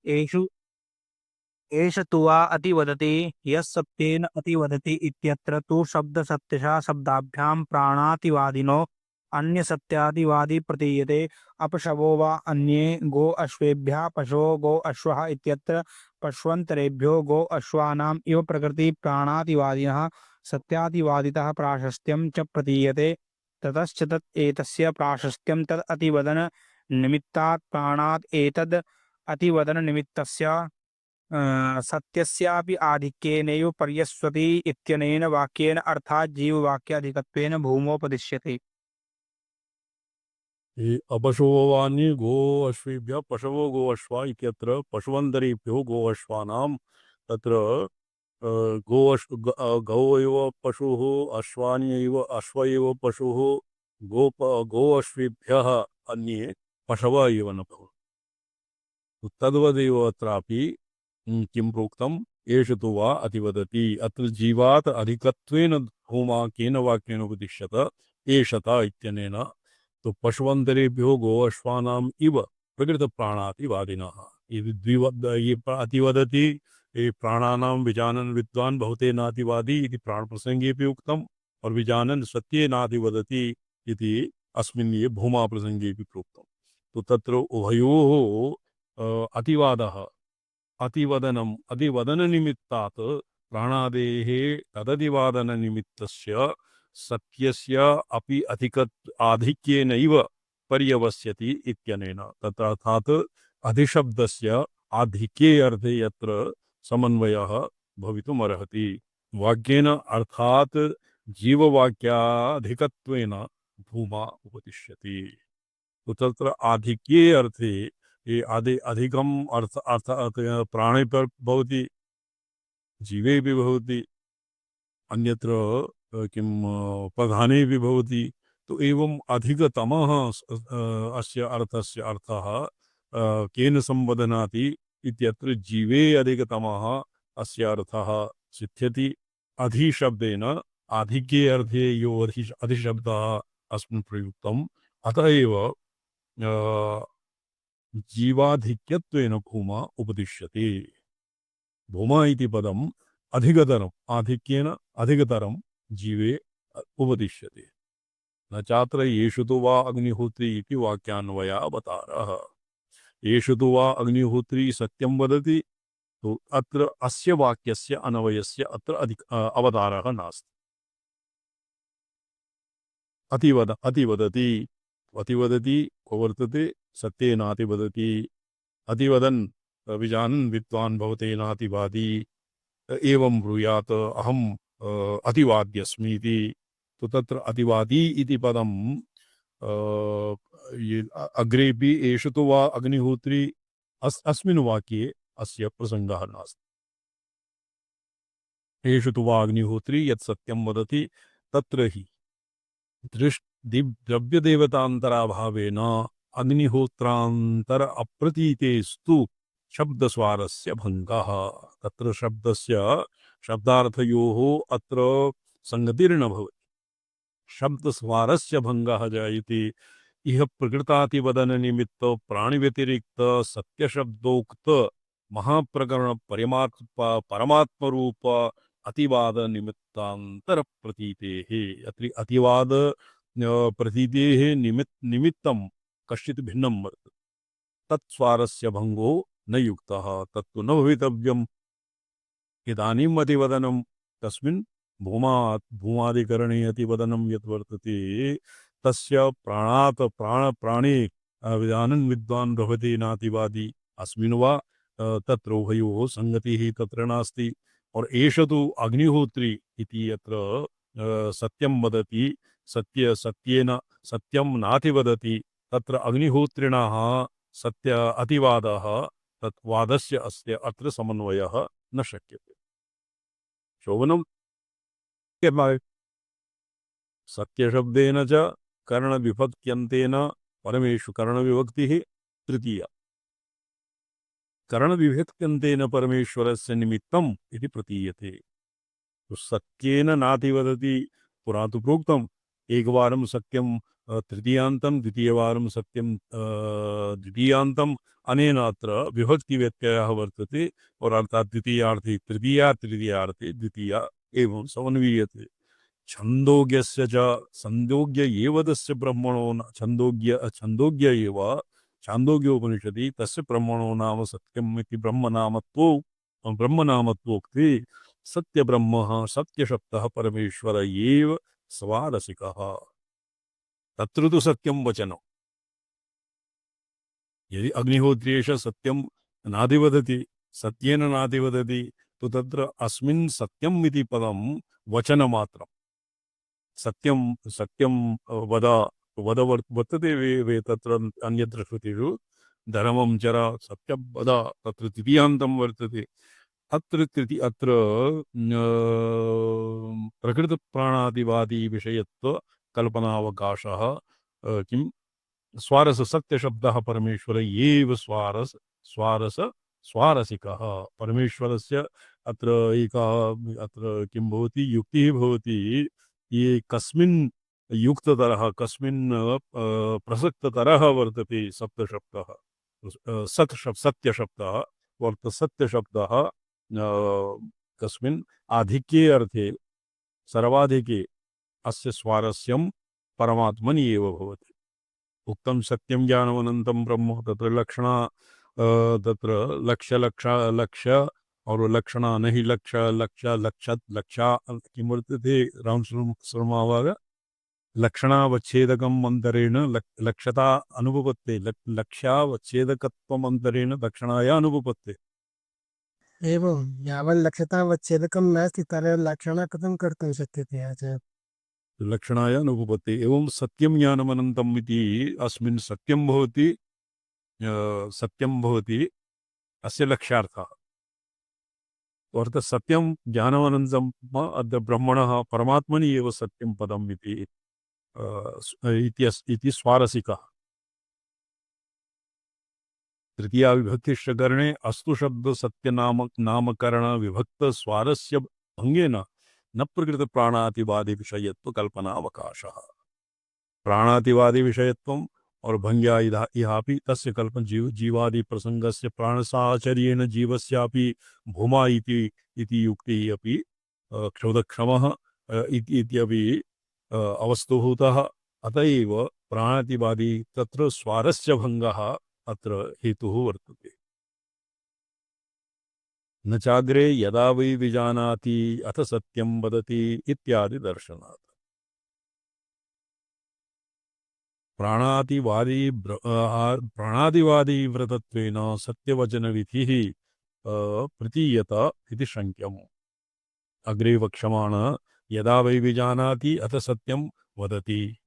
एषु एष तु वा अतिवदति यस्सत्येन अतिवदति इत्यत्र तु शब्दसत्यशः शब्दाभ्यां प्राणातिवादिनो अन्यसत्यादिवादी प्रतीयते। अपशवो वा अन्ये गो अश्वेभ्यः पशवो गो अश्वः इत्यत्र पश्वन्तरेभ्यो गो अश्वानाम् इव प्रकृति प्राणातिवादिनः सत्यादिवादितः प्राशस्त्यं च प्रतीयते। ततश्च तत् एतस्य प्राशस्त्यं तद् अतिवदन निमित्तात् प्राणात् एतद् अतिवदन निमित्तस्य सत्यस्यापि आधिक्येनैव पर्यस्वति इत्यनेन वाक्येन अर्थात् जीववाक्याधिकत्वेन भूमोपदिश्यते। अपशुवानि गो अश्वेभ्यः पशवो गो अश्वा इत्यत्र पशुवन्तरेभ्यो गो अश्वानां तत्र गौ एव पशुः अश्वानि एव अश्व एव पशुः गो अश्वेभ्यः अन्ये पशव एव न भवन्ति। तद्वदेव अत्रापि किं प्रोक्तम् एष तु वा अतिवदति अत्र जीवात् अधिकत्वेन भूमा केन वाक्येन उपदिश्यत एषता इत्यनेन तो पशुवन्तरेभ्यो गो अश्वानाम् इव प्रकृतप्राणातिवादिनः ये अतिवदति ये प्राणानां विजानन् विद्वान् बहुते नातिवादी इति प्राणप्रसङ्गेऽपि उक्तम् और विजानन् सत्ये नातिवदति इति अस्मिन् ये भूमा प्रसङ्गेऽपि प्रोक्तम्। तो तत्र उभयोः अतिवादः अतिवदनम् अतिवदननिमित्तात् प्राणादेः तदतिवादननिमित्तस्य सत्यस्य अपि आधिक्येनैव पर्यवस्यति इत्यनेन तत्र अर्थात् अधिशब्दस्य आधिक्ये अर्थे यत्र समन्वयः भवितुमर्हति वाक्येन अर्थात् जीववाक्याधिकत्वेन भूमा उपदिश्यति। तो तत्र आधिक्ये अर्थे ये अधिकम अर्थ प्राणे पर भवति जीवे भी भवति अन्यत्र किं प्रधाने भी भवति। तो एवं अधिकतमः अस्य अर्थस्य अर्थः केन संवदनाति इत्यत्र जीवे अधिकतमः अस्य अर्थः सिद्ध्यति। अधिशब्देन आधिक्ये अर्थे यो अधिशब्दः अस्मिन् प्रयुक्तम् अतः एव जीवाधिक्यत्वेन भूमा उपदिश्यते। भूमा इति पदम् अधिकतरम् आधिक्येन अधिकतरं जीवे उपदिश्यते। न चात्र येषु तु वा अग्निहोत्री इति वाक्यान्वयावतारः। येषु तु वा अग्निहोत्री सत्यं वदति तो अत्र अस्य वाक्यस्य अन्वयस्य अत्र अवतारः नास्ति। अतिवदति को वर्तते सत्येनातिवदति अतिवदन् विजानन् विद्वान् भवतेनातिवादी एवं ब्रूयात् अहम् अतिवाद्यस्मि इति। तो तत्र अतिवादी इति पदम् अग्रेपि एषु तु वा अग्निहोत्री अस्मिन् वाक्ये अस्य प्रसङ्गः नास्ति। एषु तु वा अग्निहोत्री यत् सत्यं वदति तत्र हि द्रव्यदेवतान्तराभावेन अग्निहोत्रान्तर अप्रतीतेस्तु शब्दस्वारस्य भङ्गः। तत्र शब्दस्य शब्दार्थयोः अत्र संगतिर्न भवति। शब्दस्वारस्य भङ्गः जायते। इह प्रकृतातिवदननिमित्त प्राणिव्यतिरिक्त सत्यशब्दोक्त महाप्रकरण परमात्मरूप अतिवाद निमित्तांतर प्रतीतेः अत्रि अतिवाद प्रतीतेः निमित्तं कश्चित् भिन्नं वर्तते। तत्स्वारस्य भङ्गो न युक्तः तत्तु न भवितव्यम्। इदानीम् अतिवदनं तस्मिन् भूमादिकरणे अतिवदनं यत् वर्तते तस्य प्राणे विदानन् विद्वान् भवति नातिवादी अस्मिन् वा तत्र उभयोः संगतिः तत्र नास्ति। और एष तु अग्निहोत्री इति यत्र सत्यं वदति सत्येन सत्यं नातिवदति तत्र अग्निहोत्रिणः सत्य अतिवादः तत् वादस्य अस्य अत्र समन्वयः न शक्यते। शोभनं सत्यशब्देन च कर्णविभक्त्यन्तेन परमेषु कर्णविभक्तिः तृतीया। कर्णविभक्त्यन्तेन परमेश्वरस्य निमित्तम् इति प्रतीयते। तो सत्येन नातिवदति पुरा तु प्रोक्तम् एकवारं सत्यं तृतीयान्तं द्वितीयवारं सत्यं द्वितीयान्तम् अनेन अत्र विभक्तिव्यत्ययः वर्तते और अर्थात् द्वितीयार्थे तृतीया तृतीयार्थे द्वितीया एवं समन्वीयते छन्दोग्यस्य च छन्दोग्य एव तस्य ब्रह्मणो छन्दोग्य एव छान्दोग्योपनिषदि तस्य ब्रह्मणो नाम सत्यम् इति ब्रह्मनामत्वोक्ते सत्यब्रह्म सत्यशब्दः परमेश्वर एव स्वारसिकः तत्र तु सत्यं वचनम् यदि अग्निहोत्रेश सत्यं नादिवदति सत्येन नादिवदति तो तत्र अस्मिन् सत्यम् इति पदं वचनमात्रम् सत्यं सत्यं वद वर्तते वे तत्र अन्यत्र श्रुतिषु धर्मं चर सत्यं वद तत्र तृतीयान्तं वर्तते अत्र प्रकृतप्राणादिवादी विषयत्व कल्पनावकाशः किं स्वारस सत्यशब्दः परमेश्वर एव स्वारसिकः परमेश्वरस्य अत्र अत्र किं भवति युक्तिः भवति ये कस्मिन् युक्ततरः कस्मिन् प्रसक्ततरः वर्तते सप्तशब्दः सत्यशब्दः सत्यशब्दः कस्मिन् आधिक्ये अर्थे सर्वाधिके अस्य स्वारस्यं परमात्मनि एव भवति उक्तं सत्यं ज्ञानमनन्तं ब्रह्म तत्र लक्षणा तत्र लक्ष्य और लक्षणा नहीं लक्षा किं वर्तते रामशर्मावाग लक्षणावच्छेदकम् अन्तरेण लक्ष्यता अनुपपत्ते लक्ष्यावच्छेदकत्वम् अन्तरेण लक्षणाया अनुपपत्ते एवं यावल्लक्षतावच्छेदकं नास्ति तर्हि लक्षणं कथं कर्तुं शक्यते आचार्य लक्षणाय अनुपपत्ति एवं सत्यं ज्ञानमनन्तम् इति अस्मिन् सत्यं भवति अस्य लक्ष्यार्थः अर्थात् सत्यं ज्ञानमनन्तम् अद्य ब्रह्मणः परमात्मनि एव सत्यं पदम् इति स्वारसिकः तृतीया विभक्तिश्च करणे अस्तु शब्द सत्य नामकरण विभक्त स्वारस्य भंगेन न प्रकृत प्राणातिवादी विषयत्व कल्पना अवकाशः प्राणातिवादी विषयत्वम् और भंग्या इहापि तस्य कल्पन जीवादि प्रसंगस्य प्राणसाचर्येण जीवस्यापि भूमा इति युक्तिः अपि क्षुदक्षमः इत्यपि अवस्तुभूतः अतः एव प्राणातिवादी तत्र स्वारस्य भंगः अत्र हेतुः वर्तते न चाग्रे यदा वै विजानाति अथ सत्यं वदति इत्यादि दर्शनात् प्राणादिवादी व्रतत्वेन सत्यवचनविधिः प्रतीयत इति शङ्क्यम् अग्रे वक्ष्यमाण यदा वै विजानाति अथ सत्यं वदति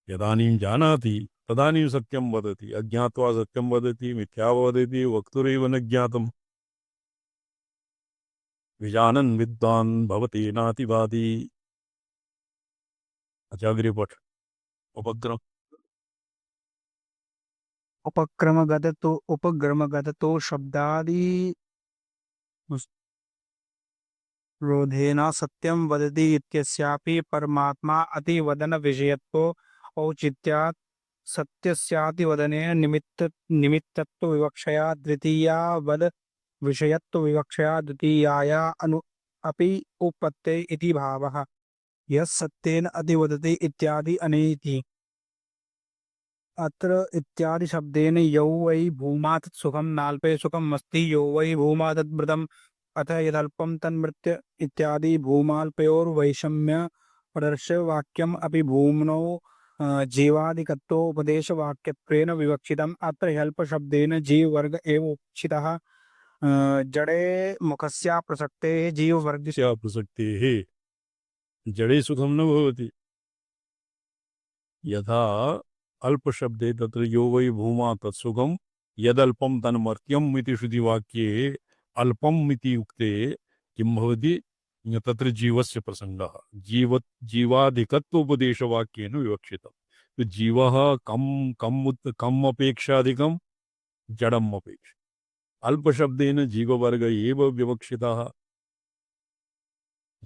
यदानीं जानाति तदानीं सत्यं वदति अज्ञात्वा सत्यं वदति मिथ्या वदति वक्तुरेव न ज्ञातम् विजानन् विद्वान् भवति नातिवादी अग्रे पठ उपक्रम उपक्रमगततो शब्दादि रोधेन सत्यं वदति इत्यस्यापि परमात्मा अतिवदन विषयत्व औचित्यात् सत्यस्यातिवदनेन निमित्तत्व विवक्षया द्वितीया वद विषयत्व विवक्षया द्वितीयाया अपि उपपत्ते इति भावः यस् सत्येन अतिवदति इत्यादि अनेति अत्र इत्यादि शब्देन यौ वै भूमा तत् सुखं नाल्पे सुखम् अस्ति यो वै भूमा तद्मृतम् अथ यदल्पं तन्मृत्य इत्यादि भूमाल्पयोर्वैषम्य प्रदर्श्य वाक्यम् अपि भूम्नौ जीवादिकत्वोपदेशवाक्यत्वेन विवक्षितम् अत्र ह्यल्पशब्देन जीववर्ग एव उचितः जडे मुखस्य प्रसक्तेः जीववर्गस्य प्रसक्तेः जडे सुखं न भवति यथा अल्पशब्दे तत्र यो वै भूमा तत्सुखं यदल्पं तन्मर्त्यम् इति श्रुतिवाक्ये अल्पम् इति उक्ते किं भवति तत्र जीवस्य प्रसंगः जीवाधिकत्वोपदेशवाक्येन विवक्षितम् तो जीवः कम अपेक्षाधिकं जडम् अपेक्ष अल्पशब्देन जीववर्ग एव विवक्षितः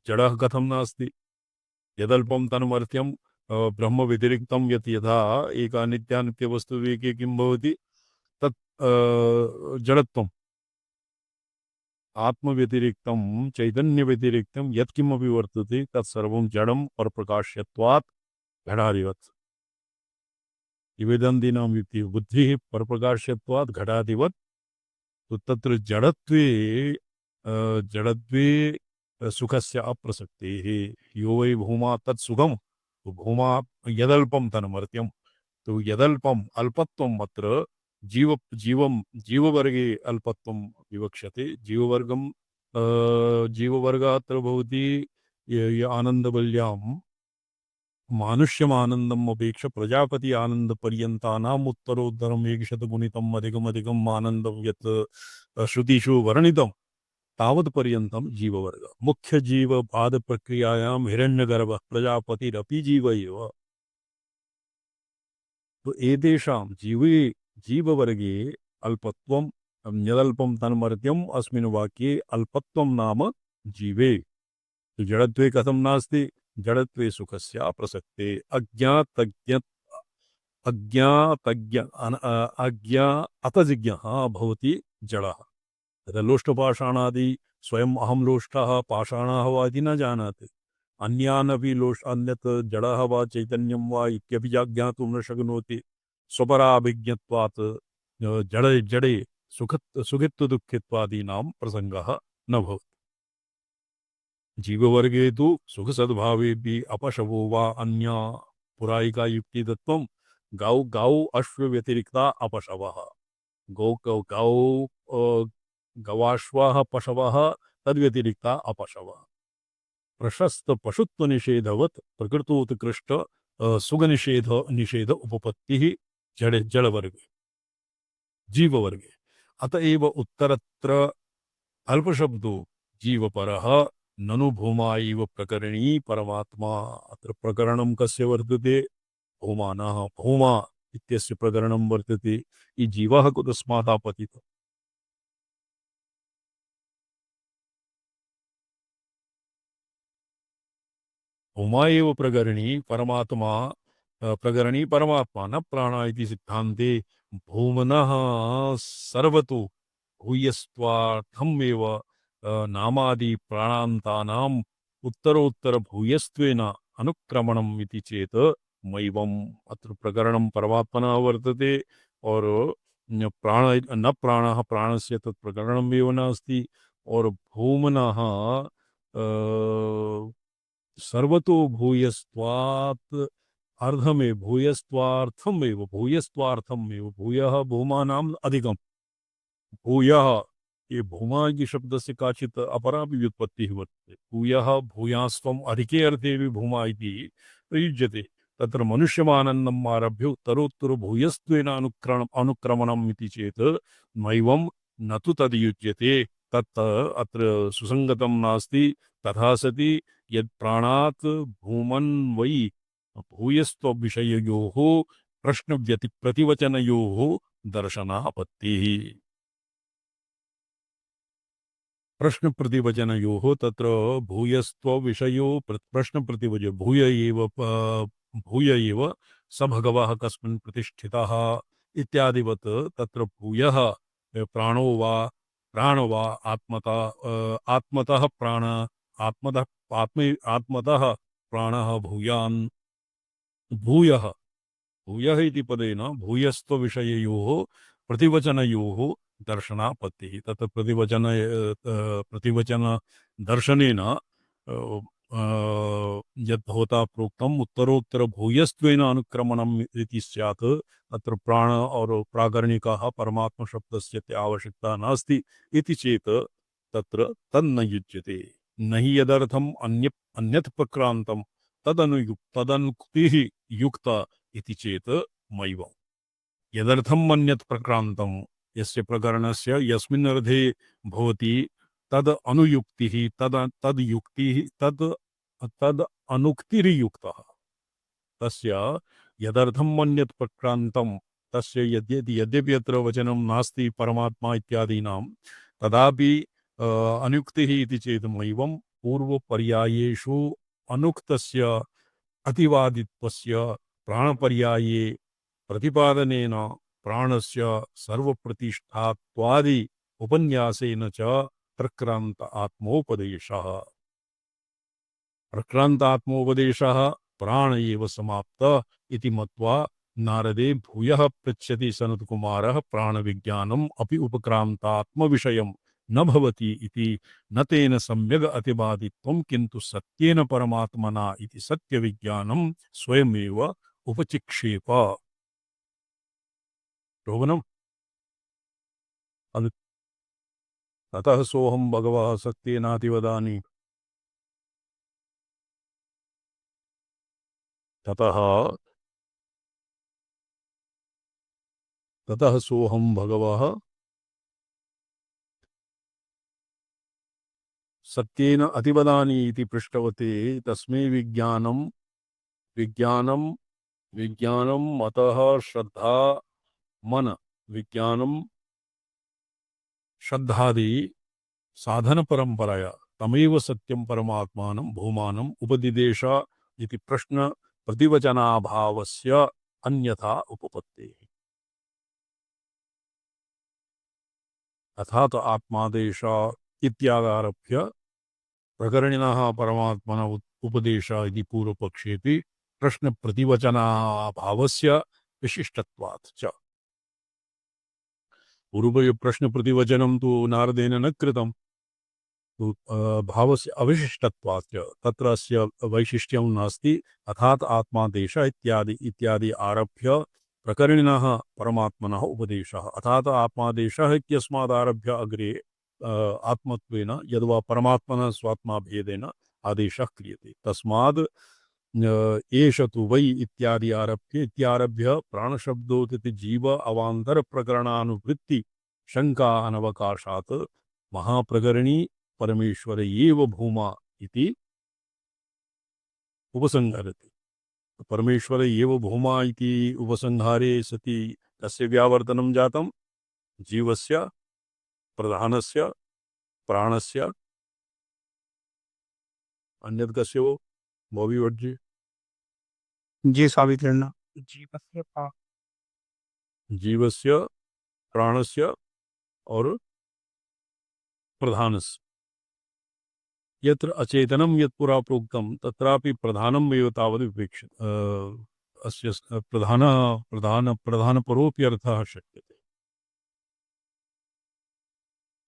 जडः कथं नास्ति यदल्पं तन्मर्त्यं ब्रह्म व्यतिरिक्तं यत् यथा एका नित्यानित्यवस्तुविवेके किं भवति तत् जडत्वम् आत्मव्यतिरिक्तं चैतन्यव्यतिरिक्तं यत्किमपि वर्तते तत्सर्वं जडं परप्रकाश्यत्वात् घटादिवत् निवेदन्तीनां युक्तिः बुद्धिः परप्रकाश्यत्वात् घटादिवत् तो तत्र जडत्वे सुखस्य अप्रसक्तेः यो वै भूमा तत् सुखं तो भूमा यदल्पं तन्मर्त्यं तो यदल्पम् अल्पत्वम् अत्र जीववर्गे अल्पत्वं विवक्ष्यते जीववर्गः अत्र भवति आनन्दवल्यां मानुष्यमानन्दम् अपेक्ष प्रजापति आनन्दपर्यन्तानाम् उत्तरोत्तरम् एकशतगुणितम् अधिकमधिकम् आनन्दं यत् श्रुतिषु वर्णितं तावत् पर्यन्तं जीववर्ग मुख्य जीव पाद प्रक्रियायां हिरण्यगर्भः प्रजापतिरपि जीव एव तो एतेषां जीववर्गे अल्पत्वं यदल्पं तन्मर्त्यम् अस्मिन् वाक्ये अल्पत्वं नाम जीवे तो जडत्वे कथं नास्ति जडत्वे सुखस्य प्रसक्ते अतजिज्ञः भवति जडः तथा लोष्टपाषाणादि स्वयं अहं लोष्टः पाषाणः वा इति न जानाति अन्यान् अपि अन्यत् जडः वा चैतन्यं वा इत्यपि ज्ञातुं न शक्नोति स्वपराभिज्ञत्वात् जडे सुखित्वदुःखित्वादीनां प्रसङ्गः न भवति जीववर्गे तु सुखसद्भावेऽपि अपशवो वा अन्या पुरायिका युक्तितत्त्वं गौ अश्व व्यतिरिक्ता अपशवः गवाश्वाः पशवः तद्व्यतिरिक्ता अपशवः प्रशस्त पशुत्व निषेधवत् प्रकृतोत्कृष्ट सुगनिषेध उपपत्तिः जड़वर्गे जीववर्गे अतएव उत्तरत्र अल्पशब्दो जीवपरः ननु भूमा इव प्रकरणी परमात्मा अत्र प्रकरणं कस्य वर्तते भूमानः भूमा इत्यस्य प्रकरणं वर्तते इ जीवः कुतस्मात् आपतितः भूमा एव प्रकरणी परमात्मा प्रकरणी परमात्मा न प्राण इति सिद्धान्ते भूमनः सर्वतो भूयस्त्वार्थमेव नामादि प्राणान्तानाम् उत्तरोत्तर भूयस्त्वेन अनुक्रमणम् इति चेत् मैवम् अत्र प्रकरणं परमात्मनः वर्तते और न प्राणः प्राणस्य तत् प्रकरणमेव नास्ति और भूमनः सर्वतो भूयस्त्वात् अर्धमेव भूयस्त्वार्थमेव भूयः भूमानाम् अधिकम् भूयः ये भूमा की शब्द से काचित् अपरा भी व्युत्पत्तिः वर्तते भूयः भूयास्त्वम् अधिके अर्थे भी भूमा इति प्रयुज्यते तत्र मनुष्यमानन्दम् आरभ्य उत्तरोत्तर भूयस्त्वेन अनुक्रमणम् इति चेत् नैवं न तु तद्युज्यते तत् अत्र सुसङ्गतं नास्ति तथा सति यत् प्राणात् भूमन् वै भूयस्त्वविषययोः प्रतिवचनयोः दर्शनापत्तिः प्रश्न प्रतिवचनयोः तत्र भूयस्त्वविषयो प्रश्न प्रतिवचन भूय एव स भगवः कस्मिन् प्रतिष्ठितः इत्यादिवत् तत्र भूयः प्राणो वा आत्मतः प्राण आत्मतः प्राणः भूयः इति पदेन भूयस्त्वविषययोः प्रतिवचनयोः दर्शनापत्तिः तत् प्रतिवचन दर्शनेन यद् भवता प्रोक्तम् उत्तरोत्तर भूयस्त्वेन अनुक्रमणम् इति स्यात् तत्र प्राण और प्राकरणिकः परमात्मा शब्दस्य आवश्यकता नास्ति इति चेत् तत्र तन्न युज्यते न हि यदर्थम् अन्यत् प्रक्रान्तं तदनुक्तिः युक्ता इति चेत् मैवम् यदर्थम् अन्यत् प्रक्रान्तं यस्य प्रकरणस्य यस्मिन् अर्थे भवति तद अनुयुक्तिः तद युक्तिः तद अनुक्तिर्युक्तः तस्य यदर्थम् अन्यत् प्रक्रान्तं तस्य यद्यपि अत्र वचनं नास्ति परमात्मा इत्यादीनां तदापि अनुक्तिः इति चेत् मैवं पूर्वपर्यायेषु अनुक्तस्य अतिवादित्वस्य प्राणपर्याये प्रतिपादनेन प्राणस्य सर्वप्रतिष्ठात्वादि उपन्यासेन च प्रक्रांत आत्मोपदेशः। प्रक्रांतात्मोपदेशः प्राण एव समाप्त इति मत्वा नारदे भूयः पृच्छति सनत्कुमारः प्राणविज्ञानम् अपि उपक्रांतात्मविषयं न भवति इति न तेन सम्यग् अतिवादित्वं किन्तु सत्येन परमात्मना इति सत्यविज्ञानं स्वयमेव उपचिक्षेप। शोभनम् अनु ततः सोऽहं भगवः सत्येनातिवदामि ततः सोऽहं भगवः सत्येन अतिवदामि इति पृष्ठवते तस्मै विज्ञानं अतः श्रद्धा मन विज्ञानं श्रद्धादि साधन परंपराया तमेव सत्यं परमात्मानं भूमानं उपदिदेश इति प्रश्न प्रतिवचनाभावस्य अन्यथा उपपत्तेः। अर्थात आत्मादेश इत्यादारभ्य प्रकरणिनः परमात्मन उपदेश इति पूर्वपक्षेपि प्रश्न प्रतिवचनाभावस्य विशिष्टत्वात् च। पूर्व प्रश्न प्रतिवचनं तु नारदेन न कृतं, तु भावस्य अविशिष्टत्वात् च तत्र अस्य वैशिष्ट्यं नास्ति। अर्थात् आत्मादेश इत्यादि आरभ्य प्रकरणिनः परमात्मनः उपदेशः। अर्थात् आत्मादेशः इत्यस्मादारभ्य अग्रे आत्मत्वेन यद्वा परमात्मनः स्वात्मा भेदेन आदेशः क्रियते। तस्माद् एष तु वै इत्यारभ्य प्राणशब्दोदिति जीव अवान्तर प्रकरणानुवृत्ति शंका अनवकाशात् महाप्रकरणी परमेश्वर एव भूमा इति उपसंहरति। परमेश्वर एव भूमा इति उपसंहारे सति तस्य व्यावर्तनं जातं जीवस्य प्रधानस्य प्राणस्य अन्यत् कस्य वो भविवर्ज्य जी सावित्रिण जीवस्य प्राणस्य और प्रधानस्य। यत्र अचेतनं यत् पुरा प्रोक्तं तत्रापि प्रधानम् एव तावद् विवेक्ष्यते। अस्य प्रधानपरोऽपि अर्थः शक्यते।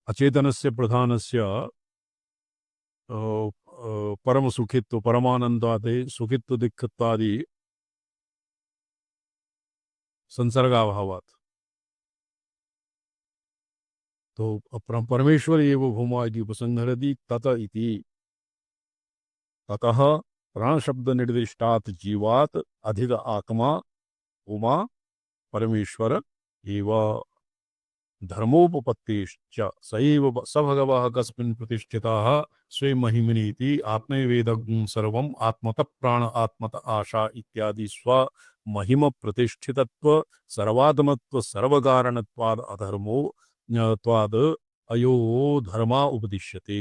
अचेतनस्य प्रधानस्य परमसुखित्व परमानन्दादि सुखित्व दुःखत्वादि संसर्गाभावात् तो परमेश्वर एव भूमा इति उपसंहरति। ततः प्राणशब्द निर्दिष्टात् जीवात् अधिक आत्मा भूमा परमेश्वर एव धर्मोपपत्तिश्च स एव स भगवः कस्मिन् प्रतिष्ठितः स्वे महिमनीति आत्मैवेदं सर्वम् आत्मतः प्राण आत्मत आशा इत्यादि स्व महिम प्रतिष्ठितत्व सर्वात्मत्व सर्वकारणत्वाद् अधर्मो त्वाद् अयो धर्मा उपदिश्यते।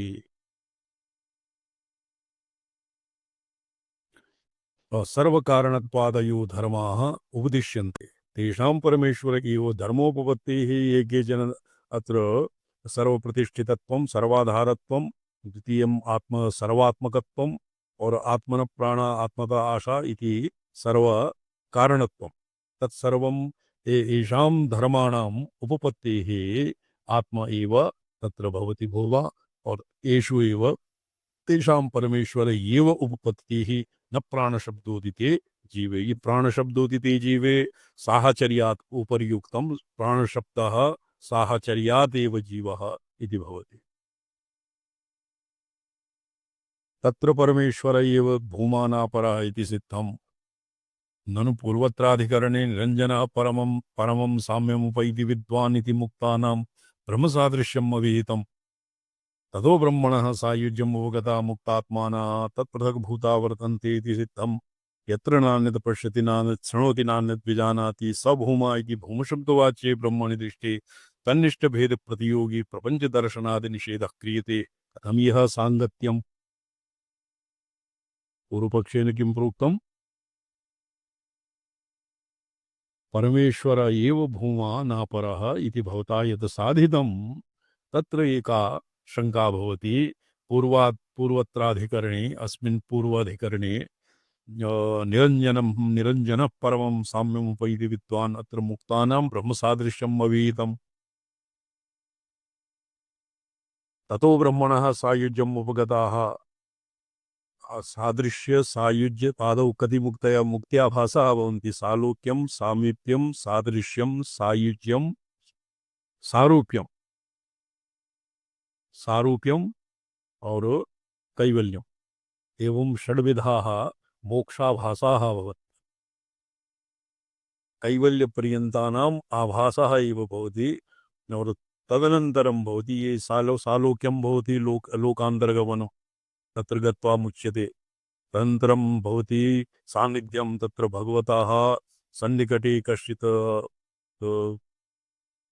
सर्वकारणत्वादयो धर्माः उपदिश्यन्ते। तेषां परमेश्वर एव धर्मोपपत्तिः। ये केचन अत्र सर्वप्रतिष्ठितत्वं सर्वाधारत्वं द्वितीयम् आत्म सर्वात्मकत्वम् और आत्मन प्राण आत्मता आशा इति सर्वकारणत्वं तत्सर्वं येषां धर्माणाम् उपपत्तिः आत्मा एव तत्र भवति भूवा और येषु एव तेषां परमेश्वर एव उपपत्तिः न प्राणशब्दोदिते जीवे। ये प्राणशब्दोदिते जीवे साहचर्यात् उपर्युक्तं प्राणशब्दः साहचर्यात् एव जीवः इति भवति। तत्र परमेश्वर एव भूमानापरः इति सिद्धम्। ननु पूर्वत्राधिकरणे निरञ्जनः परमं साम्यमुपैति विद्वान् इति मुक्तानां ब्रह्मसादृश्यम् अविहितम्। ततो ब्रह्मणः सायुज्यम् उपगता मुक्तात्मानः तत्पृथक् भूता वर्तन्ते इति सिद्धम्। यत्र नान्यत् पश्यति नान्यत् शृणोति नान्यत् विजानाति स भूमा इति भूमशब्दवाच्ये ब्रह्मणि दृष्टे तन्निष्ठभेद प्रतियोगी प्रपञ्चदर्शनादि निषेधः क्रियते। कथं यः साङ्गत्यम्? पूर्वपक्षेन किं प्रोक्तम्? परमेश्वर एव भूमा नापरः इति भवता यत् साधितं तत्र एका शंका भवति। पूर्वत्राधिकरणे अस्मिन् पूर्वाधिकरणे निरञ्जनः परमं साम्यमुपैति विद्वान् अत्र मुक्तानां ब्रह्मसादृश्यम् अवीतम्। ततो ब्रह्मणः सायुज्यम् उपगताः। सादृश्य सायुज्य पादौ कति मुक्तया मुक्त्याभासः भवन्ति। सालोक्यं सामीप्यं सादृश्यं सायुज्यं सारूप्यं सारूप्यम और कैवल्यम एवं षड्विधाः मोक्षाभासाः भवन्ति। कैवल्यपर्यन्तानाम् आभासः एव भवति और तदनन्तरं भवति ये सालोक्यं भवति लोकान्तरगमनं तत्र गत्वा मुच्यते। तदनन्तरं भवति सान्निध्यं तत्र भगवतः सन्निकटे कश्चित्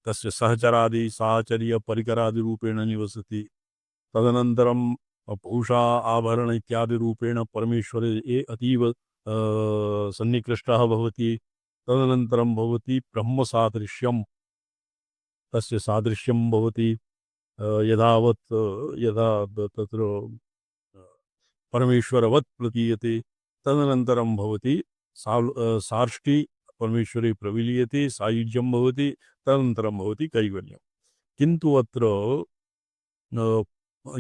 तस्य सहचरादि साहचर्य परिकरादि रूपेण निवसति। तदनन्तरं पूषा आभरण इत्यादि रूपेण परमेश्वरे ये अतीव सन्निकृष्टः भवति। तदनन्तरं भवति ब्रह्मसादृश्यं तस्य सादृश्यं भवति यदा तत्र परमेश्वरवत् प्रतीयते। तदनन्तरं भवति सार्ष्टि परमेश्वरे प्रविलीयते सायुज्यं भवति। तदनन्तरं भवति कैवल्यं। किन्तु अत्र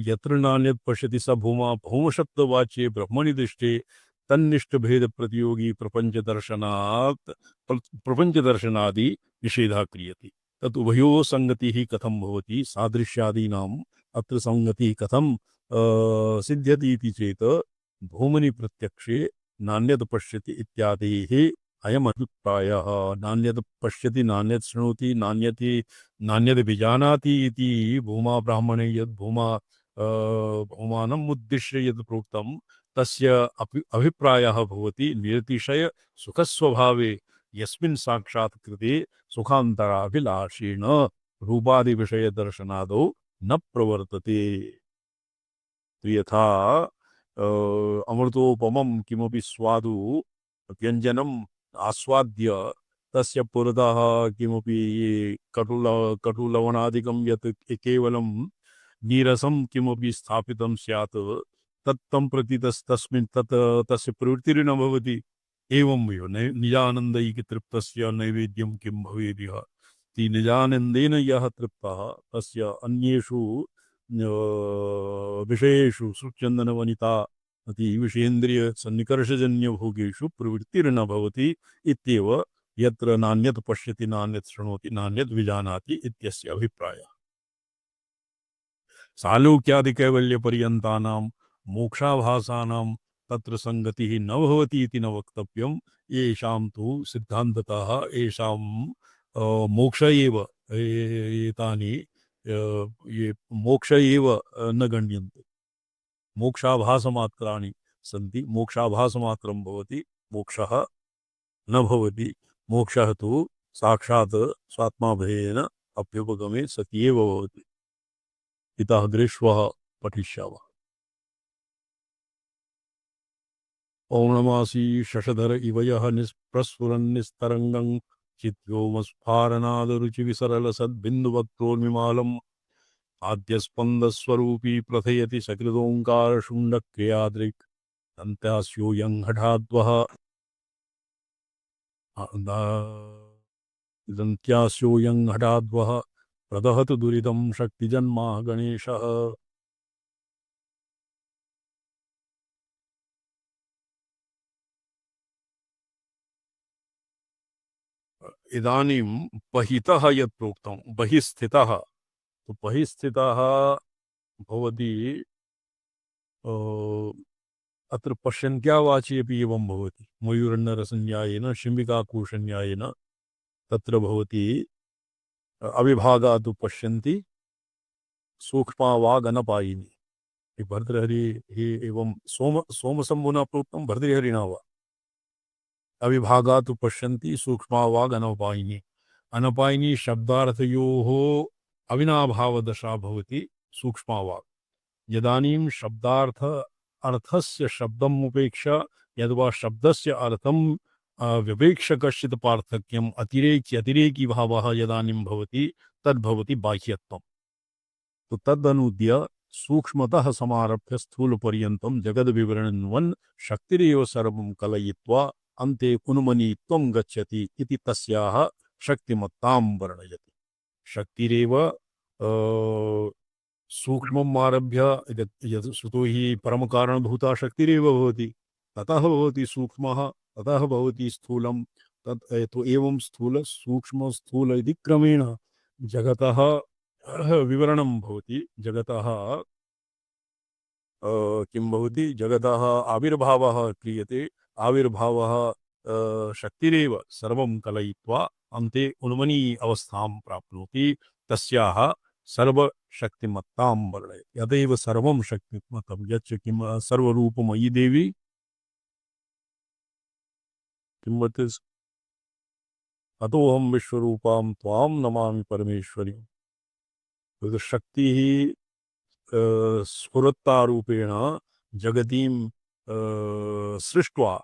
यत्र नान्यत् पश्यति स भूमा भौमशब्दवाच्ये ब्रह्मणि दृष्टे तन्निष्ठ भेद प्रतियोगी प्रपंचदर्शनादि निषेधः क्रियते। तत् उभयोः संगतिः कथं भवति सादृश्यादीनाम् अत्र संगतिः कथं सिद्ध्यति इति चेत् भूमनि प्रत्यक्षे नान्यत् पश्यति इत्यादेः अयम् अभिप्रायः। नान्यत् पश्यति नान्यत् शृणोति नान्यत् विजानाति इति भूमा ब्राह्मणे यद् भूमानम् उद्दिश्य यद् प्रोक्तं तस्य अभिप्रायः भवति निरतिशय सुखस्वभावे यस्मिन् साक्षात् कृते सुखान्तराभिलाषेण रूपादि विषय दर्शनादौ न प्रवर्तते। तो यथा अमृतोपमं किमपि स्वादु व्यञ्जनम् आस्वाद्य तस्य पुरतः किमपि कटुलवणादिकं यत् केवलं नीरसं किमपि स्थापितं स्यात् तत्तं प्रति तस्य प्रवृत्तिर्न भवति। एवमेव निजानन्दैकतृप्तस्य नैवेद्यं किं भवेदिह। निजानन्देन यः तृप्तः तस्य अन्येषु विषयेषु सुचन्दनवनिता अति विषयेन्द्रिय सन्निकर्षजन्य भोगेषु प्रवृत्तिर्न भवति इत्येव यत्र नान्यत् पश्यति नान्यत् शृणोति नान्यत् विजानाति इत्यस्य अभिप्रायः। सालोक्यादि कैवल्यपर्यन्तानां मोक्षाभासानां तत्र संगतिः न भवति इति न वक्तव्यम्। येषां तु सिद्धान्ततः येषां मोक्ष एव एतानि ये मोक्ष एव न गण्यन्ते। मोक्षाभासमात्राणि सन्ति। मोक्षाभासमात्रं भवति मोक्षः न भवति। मोक्षः तु साक्षात् स्वात्माभयेन अभ्युपगमे सति एव भवति। इतः अग्रे श्वः पठिष्यामः। पौर्णमासी शशधर इव यः निःप्रस्फुरन् निस्तरङ्गं चिद्व्योमस्फारनादरुचिविसरलसद्बिन्दुवक्त्रोन्मिमालम् आद्यस्पन्दस्वरूपी प्रथयति सकृदोङ्कारशुण्डक्रियादृक् दन्त्यास्योऽयं हठाद्वः प्रदहतु दुरितं शक्तिजन्मा गणेशः। इदानीं बहितः यत् प्रोक्तं बहिस्थितः तो बहिस्थितः भवति अत्र पश्यन्त्या वाचि अपि एवं भवति। मयूरन्नरसंज्ञायेन शिम्बिकाकोशन्यायेन तत्र भवति अविभागात् पश्यन्ति सूक्ष्मा वागनपायिनी। भर्तृहरि एवं सोमशम्भुना प्रोक्तं भर्तृहरिणा वा अविभागात् पश्यन्ति सूक्ष्मा वागनपायिनी। अनपायिनी शब्दार्थयोः अविनाभावदशा भवति सूक्ष्मावाक्। यदानीं शब्दार्थ अर्थस्य शब्दम् उपेक्ष्य यद्वा शब्दस्य अर्थं व्यपेक्ष कश्चित् पार्थक्यम् अतिरेकी भावः यदानीं भवति तद्भवति बाह्यत्वम्। तो तदनुद्य सूक्ष्मतः समारभ्य स्थूलपर्यन्तं जगद्विवरणन् शक्तिरेव सर्वं कलयित्वा अन्ते उन्मनी त्वं गच्छति इति तस्याः शक्तिमत्तां वर्णयति। शक्तिरेव सूक्ष्मम् आरभ्य यत् श्रुतो हि परमकारणभूता शक्तिरेव भवति, ततः भवति सूक्ष्मः, ततः भवति स्थूलं, तत् तो एवं स्थूल सूक्ष्म स्थूल इति क्रमेण जगतः विवरणं भवति। जगतः किं भवति, जगतः आविर्भावः क्रियते, आविर्भावः शक्तिरेव सर्वं कलयित्वा अन्ते उन्मनी अवस्थां प्राप्नोति, तस्याः सर्वशक्तिमत्तां वर्णयति। अतएव सर्वं शक्तिमत्तं यच्च किं सर्वरूपमयी देवी किं वर्तते, अतोऽहं विश्वरूपां त्वां नमामि परमेश्वरी। तो शक्तिः स्फुरत्तारूपेण जगतीं सृष्ट्वा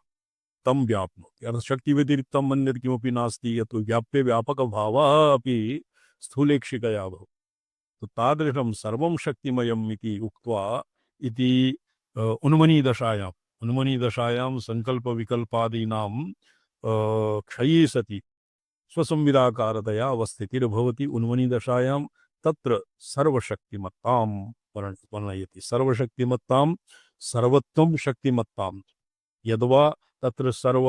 तं व्याप्नोति। अर्थात् शक्तिव्यतिरिक्तम् अन्यत् किमपि नास्ति। यत् व्याप्य व्यापकभावः अपि स्थूलेक्षिकया भवति। तो तादृशं सर्वं शक्तिमयम् इति उक्त्वा इति उन्मनीदशायां सङ्कल्पविकल्पादीनां क्षये सति स्वसंविदाकारतया अवस्थितिर्भवति उन्मनीदशायां। तत्र सर्वशक्तिमत्तां वर्णयति। सर्वशक्तिमत्तां सर्वत्वं शक्तिमत्तां यद्वा तत्र सर्व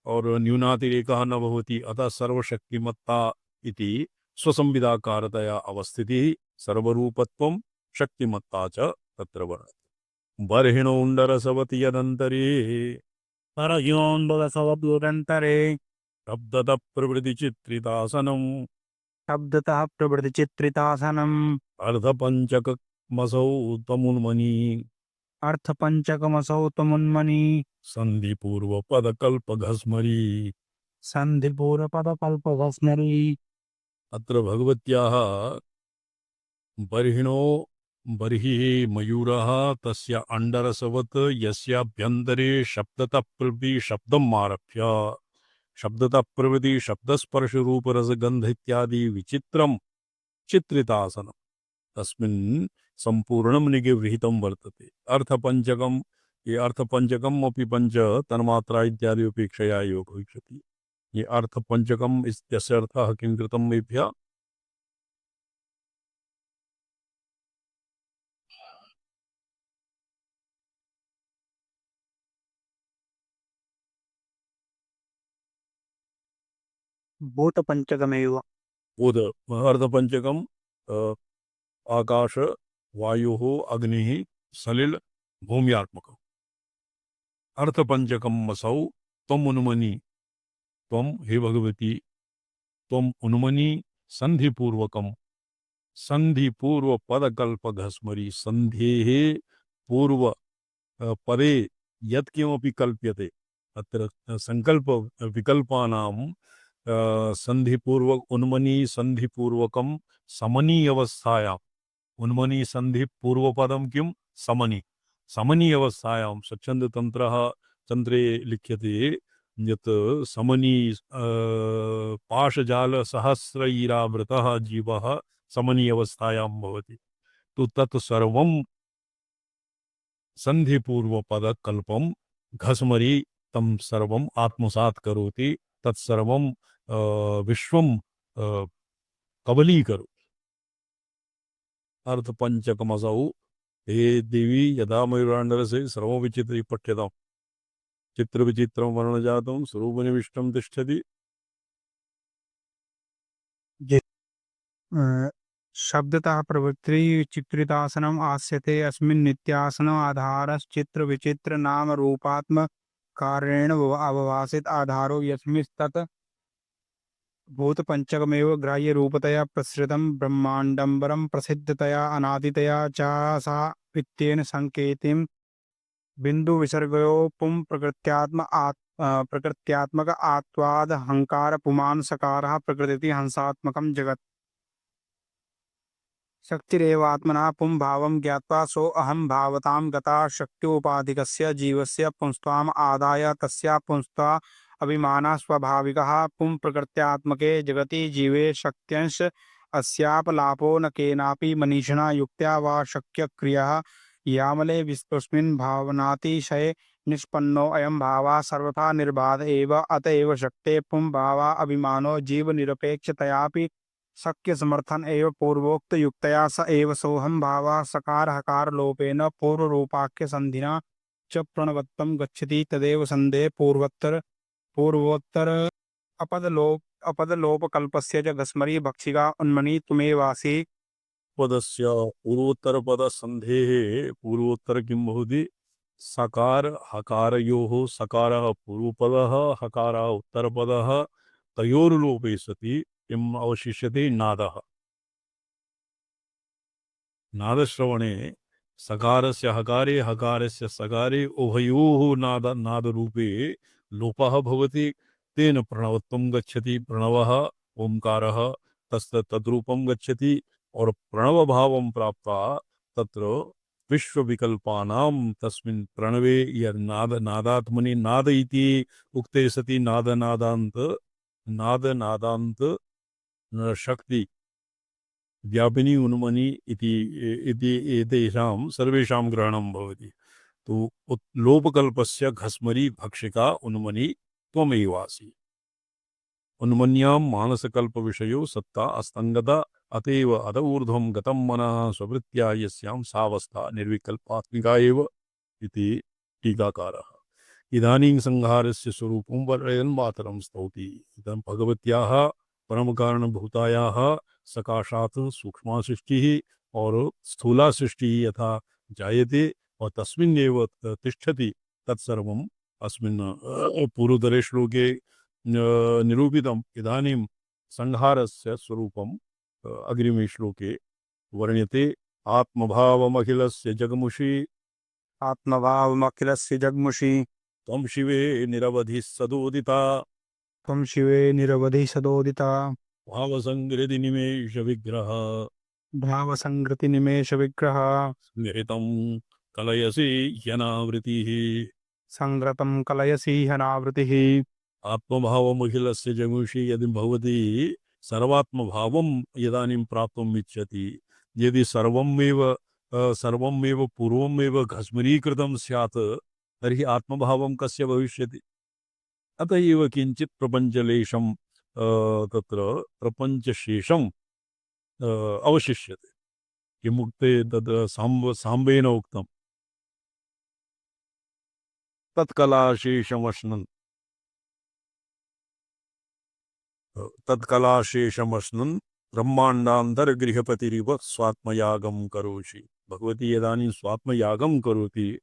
और न्यूनातिरेकः न भवति। अतः सर्वशक्तिमत्ता इति स्वसंविदाकारतया अवस्थितिः, सर्वरूपत्वं शक्तिमत्ता च तत्र वर्णयति। बर्हिणोऽण्डरसवति यदन्तरे परयोन्दरसवदुरन्तरे शब्दतः प्रवृत्तिचित्रितासनं शब्दतः प्रवृत्तिचित्रितासनम् अर्धपञ्चकमसौ तमुन्मनी अर्थपञ्चकमसौ तमुन्मनी सन्धिपूर्वपदकल्पघस्मरी। सन्धिपूर्वपदकल्पभस्मरी। अत्र भगवत्याः बर्हिणो बर्हिः मयूरः तस्य अण्डरसवत् यस्याभ्यन्तरे शब्दतः प्रभृति शब्दम् आरभ्य शब्दतः प्रभृति शब्दस्पर्शरूपरसगन्ध इत्यादि विचित्रं चित्रितासनं तस्मिन् संपूर्णं निगृहीतं वर्तते। अर्थपञ्चकं ये अर्थपञ्चकम् अपि पञ्च तन्मात्रा इत्यादि अपेक्षया एव भविष्यति। ये अर्थपञ्चकम् इत्यस्य अर्थः किं कृतं मेभ्यः? भूतपञ्चकमेव। बोध अर्धपञ्चकं आकाश वायुः अग्निः सलिल भूम्यात्मकम्। अर्थपञ्चकम् असौ त्वम् उन्मनी, त्वं हे भगवती त्वम् उन्मनी सन्धिपूर्वकं सन्धिपूर्वपदकल्पघस्मरी। सन्धेः पूर्व पदे यत्किमपि कल्प्यते अत्र संकल्प विकल्पानां संधिपूर्वक उन्मनी संधिपूर्वकं समनी अवस्थायां उन्मनी संधि पूर्वपदं किं समनी समनी अवस्थायां स्वच्छंद तंत्रे लिख्यते यत् समनी पाशजाल सहस्रैरावृतः जीवः समनी अवस्थायां भवति। तो तत् सर्वं संधिपूर्वपदकल्पं घस्मरी तं सर्वम् आत्मसात् करोति। तत्सर्वं विश्वं कबलीकरोति। अर्थपञ्चकमसौ हे देवी यदा मयूराण्डरसे सर्वविचित्रे पठ्यतां चित्रविचित्रं वर्णजातं स्वरूपनिविष्टं तिष्ठति। शब्दतः प्रवृत्ति चित्रितासनम् आस्यते। अस्मिन् नित्यासनो आधारश्चित्र विचित्र नाम रूपात्मक कारणेन अवभासित आधारो यस्मिंस्तत् भूतपञ्चकमेव ग्राह्य रूपतया प्रसृतं ब्रह्माण्डम्बरं प्रसिद्धतया अनादितया च सा इत्येन संकेतिं बिंदु विसर्गयो पुं प्रकृत्यात्मक आत्वाद हंकार पुमान् सकारः प्रकृति हंसात्मकं जगत् शक्तिरेवात्मना पुं भावं ज्ञात्वा सो अहं भावतां गता शक्त्योपाधिकस्य जीवस्य पुंस्त्वाम् आदाय तस्या पुंस्त्वा अभिमानः स्वाभाविकः पुं प्रकृत्यात्मके जगति जीवे शक्त्यंश अस्यापलापो न केनापि मनीषिणा युक्त्या वा शक्य क्रियः यामले विश्वस्मिन् भावनातिशये निष्पन्नो अयं भावः सर्वथा निर्बाध एव अतएव शक्ते पुं भावा अभिमानो जीव निरपेक्षतयापि शक्य समर्थन एव पूर्वोक्त युक्तया स एव सोहम भावा सकार हकार लोपेन पूर्व रूपाख्य संधिना च प्रणवत्वं गच्छति तदेव संदेह पूर्वोत्तर अपदलोपकल्पस्य च घस्मरी भक्षिका उन्मनी तुमेवासि पदस्य पूर्वोत्तर पद संधेः पूर्वोत्तर किं भवति सकार हकारयोः सकारः पूर्वपदः हकारः उत्तरपदः तयोर्लोपे सति किम् अवशिष्यते नादः नादश्रवणे सकारस्य हकारे हकारस्य सकारे उभयोः नादरूपे लोपः भवति तेन प्रणवत्वं गच्छति प्रणवः ओंकारः तद्रूपं गच्छति और प्रणव भावं प्राप्ता तत्र विश्वविकल्पानां तस्मिन् प्रणवे नादात्मनि नाद इति उक्ते सति नादान्त शक्ति व्यापिनी उन्मनी इति एतेषां सर्वेषां ग्रहणं भवति। तो लोपकल्पस्य घस्मरी भक्षिका उन्मनी त्वमेवासि। उन्मन्यां मानसकल्प विषयो सत्ता अस्तंगता अतएव अध ऊर्ध्वं गतं मनः स्ववृत्त्या यस्यां सावस्था निर्विकल्पात्मिका एव इति टीकाकारः। इदानीं संहारस्य स्वरूपं वर्णयन् मातरं स्तौति। इदं भगवत्याः परमकारणभूतायाः सकाशात् सूक्ष्मा सृष्टिः और स्थूला सृष्टिः यथा जायते और तस्मिन्नेव तिष्ठति तत्सर्वम् अस्मिन् पूर्वतरे श्लोके निरूपितम्। इदानीं संहारस्य स्वरूपम् अग्रिमे श्लोके वर्ण्यते। आत्मभावमखिलस्य जगमुषि आत्मभावमखिलस्य जगमुषि त्वं शिवे निरवधिः सदोदिता त्वं शिवे निरवधि सदोदिता भावसंहृति निमेष विग्रह भावसंगृति निमेष विग्रह स्मृतं कलयसि ह्यनावृतिः संग्रतं कलयसि ह्यनावृतिः। आत्मभावमखिलस्य जगमुषि यदि भवति सर्वात्मभावं यदानीं प्राप्तुम् इच्छति यदि सर्वमेव पूर्वमेव घस्मरीकृतं स्यात् तर्हि आत्मभावं कस्य भविष्यति। अतः एव किञ्चित् प्रपञ्चलेशं तत्र प्रपञ्चशेषम् अवशिष्यते। किमुक्ते तद् साम्बेन उक्तं तत्कलाशेषमश्नन् ब्रह्माण्डान्तर्गृहपतिरिव स्वात्मयागं करोषि। भगवती यदानीं स्वात्मयागं करोति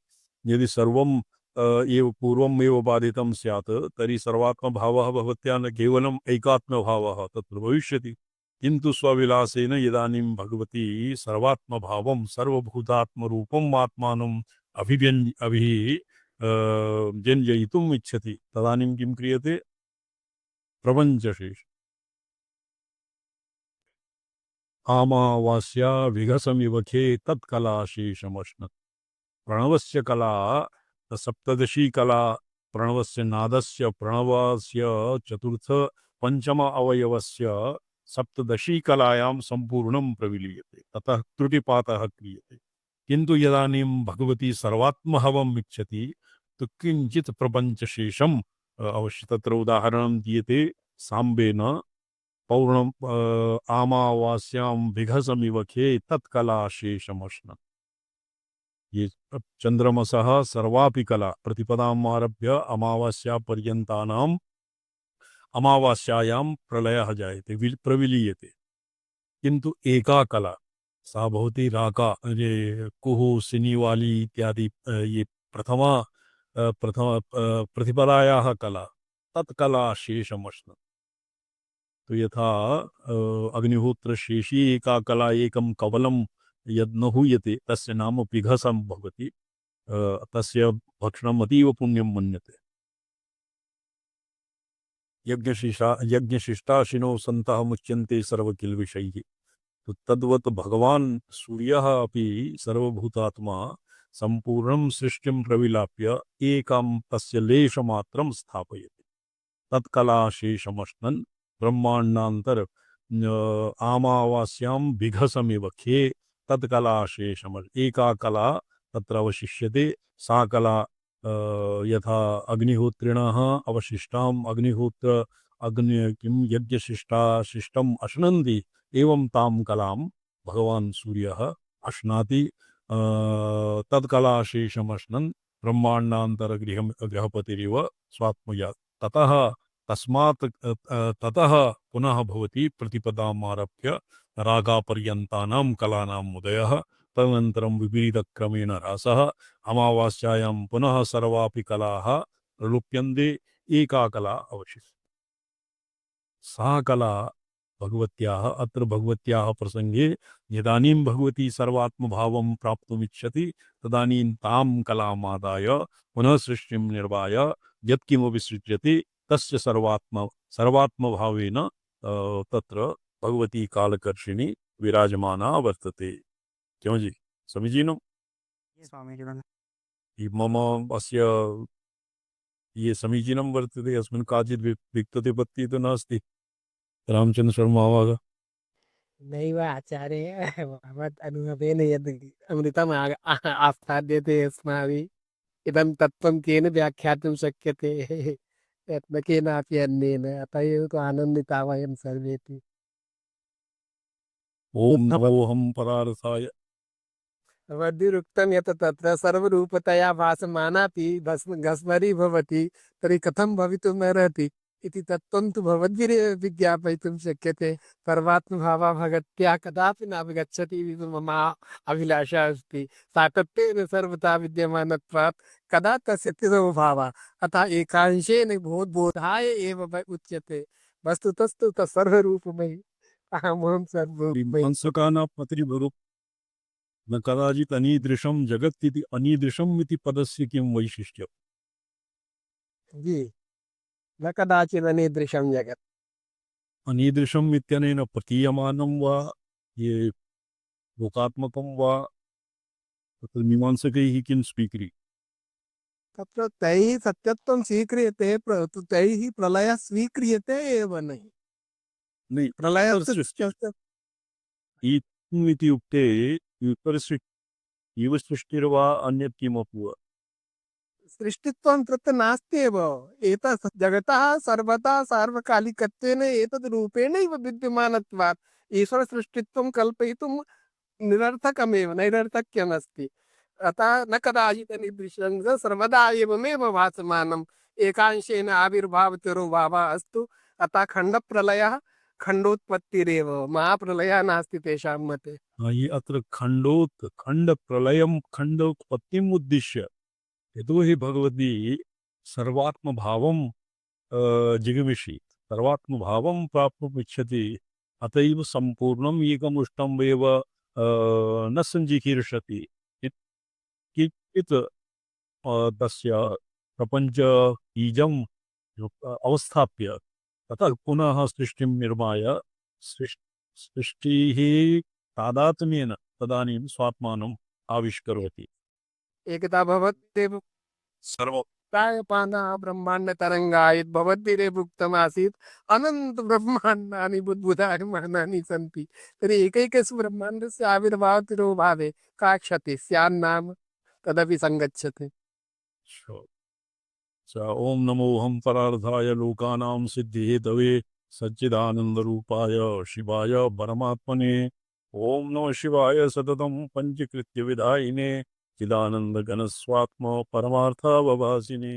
यदि सर्वं एव पूर्वमेव बाधितं स्यात् तर्हि सर्वात्मभावः भवत्या न केवलम् एकात्मभावः तत्र भविष्यति। किन्तु स्वविलासेन इदानीं भगवती सर्वात्मभावं सर्वभूतात्मरूपम् आत्मानम् व्यञ्जयितुम् इच्छति। तदानीं किं क्रियते? प्रपञ्चशेष आमावास्या विघसमिव खे तत्कलाशेषमश्नत्। प्रणवस्य कला सप्तदशी कला प्रणवस्य नादस्य प्रणवस्य चतुर्थ पंचम अवयवस्य सप्तदशी कलायां संपूर्णं प्रविलीयते। ततः त्रुटिपातः क्रियते। किन्तु इदानीं भगवती सर्वात्मभावम् इच्छति तो किञ्चित् प्रपञ्चशेषम् अवश्य तत्र उदाहरणं दीयते साम्बेन पौर्णम आमावास्यां विघसमिव खे तत्कलाशेषमश्नत्। ये चंद्रमसः सर्वापि कला प्रतिपदाम् आरभ्य अमावास्या पर्यन्तानाम् अमावास्यायां प्रलयः जायते प्रविलीयते। किन्तु एका कला सा भवति राका ये कुहु सिनीवाली इत्यादि ये प्रथमा प्रतिपदायाः कला तत्कला शेषमश्नत्। तो यथा अग्निहोत्र शेषी एका कला एकं कवलं यद् न हूयते तस्य नाम पिघसं भवति। तस्य भक्षणम् अतीव पुण्यं मन्यते। यज्ञशिष्टाशिनो सन्तः मुच्यन्ते सर्वकिल्बिषैः। तो तद्वत् भगवान् सूर्यः अपि सर्वभूतात्मा सम्पूर्णं सृष्टिं प्रविलाप्य एकं तस्य लेशमात्रं स्थापयति। तत्कलाशेषमश्नन् ब्रह्मांडांतर आमावास्यां विघसमिव खे तत्कलाशेषम एका कला तत्र अवशिष्यते सा कला यथा अग्निहोत्रिणः अवशिष्टाम् अग्निहोत्र अग्नि किं यज्ञशिष्टा शिष्टम् अश्नन्ति एवं तां कलां भगवान् सूर्यः अश्नाति तत्कलाशेषमश्नन् ब्रह्माण्डान्तरगृहं गृहपतिरिव स्वात्मया ततः तस्मात् ततः पुनः भवति प्रतिपदाम् आरभ्य रागापर्यन्तानां कलानाम् उदयः तदनन्तरं विपरीतक्रमेण ह्रासः अमावास्यायां पुनः सर्वापि कलाः लुप्यन्ते एका कला अवशिष्यते सा कला भगवत्याः अत्र भगवत्याः प्रसंगे यदानीं भगवती सर्वात्मभावं प्राप्तुमिच्छति तदानीं तां कलामादाय पुनः सृष्टिं निर्वाय यत्किमपि सृज्यते तस्य सर्वात्मभावेन तत्र भगवती कालकर्षिणी विराजमाना वर्तते क्यों जी समीचीनम् स्वामी जी मम अस्य ये समीचीनं वर्तते अस्मिन् काचित् विक्तते पत्ति तु नास्ति रामचंद्र शर्मा आवाग नैव आचार्य भगवत् अनुभवेन यद् अमृतम् आस्थाद्यते अस्माभिः इदं तत्त्वं केन व्याख्यातुं शक्यते यत् न केनापि अन्येन अतः एव तु आनन्दिता वयं सर्वेपि ओम नमोऽहं परार्थाय भवद्भिरुक्तं यत् तत्र सर्वरूपतया भासमानापि भस्मरी भवति तर्हि कथं भवितुमर्हति इति तत्त्वं तु भवद्भिरेव विज्ञापयितुं शक्यते सर्वात्मभावः भगत्या कदापि नावगच्छति इति मम अभिलाषा अस्ति सातत्येन सर्वथा विद्यमानत्वात् कदा तस्य तिरोभावः अतः एकांशेन बोधाय एव उच्यते वस्तुतस्तु तत्सर्वरूपमयि अहमहं सर्वरूपमयि हंसकानापतिर्भुरु न कदाचित् अनीदृशं जगत् अनीदृशम् इति पदस्य किं वैशिष्ट्यम् जी न कदाचिदनीदृशं जगत् अनीदृशम् इत्यनेन प्रतीयमानं वा ये लोकात्मकं वा तत्र मीमांसकैः किं स्वीक्रियते तत्र तैः सत्यत्वं स्वीक्रियते तैः प्रलयः स्वीक्रियते एव नहि नहीं प्रलयस्य इति उक्ते इव सृष्टिर्वा अन्यत् किमपि वा सृष्टित्वं तत्र नास्ति एव एतत् जगतः सर्वदा सार्वकालिकत्वेन एतद् रूपेणैव विद्यमानत्वात् ईश्वरसृष्टित्वं कल्पयितुं निरर्थकमेव नैरर्थक्यमस्ति अतः न कदाचित् अनिदृशं सर्वदा एवमेव भासमानम् एकांशेन आविर्भावतिरोभावः अस्तु अतः खण्डप्रलयः खण्डोत्पत्तिरेव महाप्रलयः नास्ति तेषां मते ये अत्र खण्ड प्रलयं खण्डोत्पत्तिम् उद्दिश्य यतोहि भगवती सर्वात्मभावं जिगमिषि सर्वात्मभावं प्राप्तुमिच्छति अतएव सम्पूर्णम् एकमुष्टम् एव न सञ्जिकीर्षति किञ्चित् तस्य प्रपञ्च बीजम् अवस्थाप्य ततः पुनः सृष्टिं निर्माय सृष्टिः तादात्म्येन तदानीं स्वात्मानम् आविष्करोति एकदा भवद्देव सर्व प्रायपानः ब्रह्माण्डतरङ्गायत् भवद्भिरेव उक्तमासीत् अनन्त ब्रह्माण्डानि बुद्बुधायमानानि सन्ति तर्हि एकैकस्य ब्रह्माण्डस्य आविर्भावतिरोभावे का क्षतिः स्यान्नाम तदपि सङ्गच्छते ओम नमोऽहं परार्थाय लोकानां सिद्धिहेतवे सच्चिदानन्दरूपाय शिवाय परमात्मने ओम नमः शिवाय सततं पंचकृत्य विधायिने चिदानंद घनस्वात्म परमार्थावभासिने।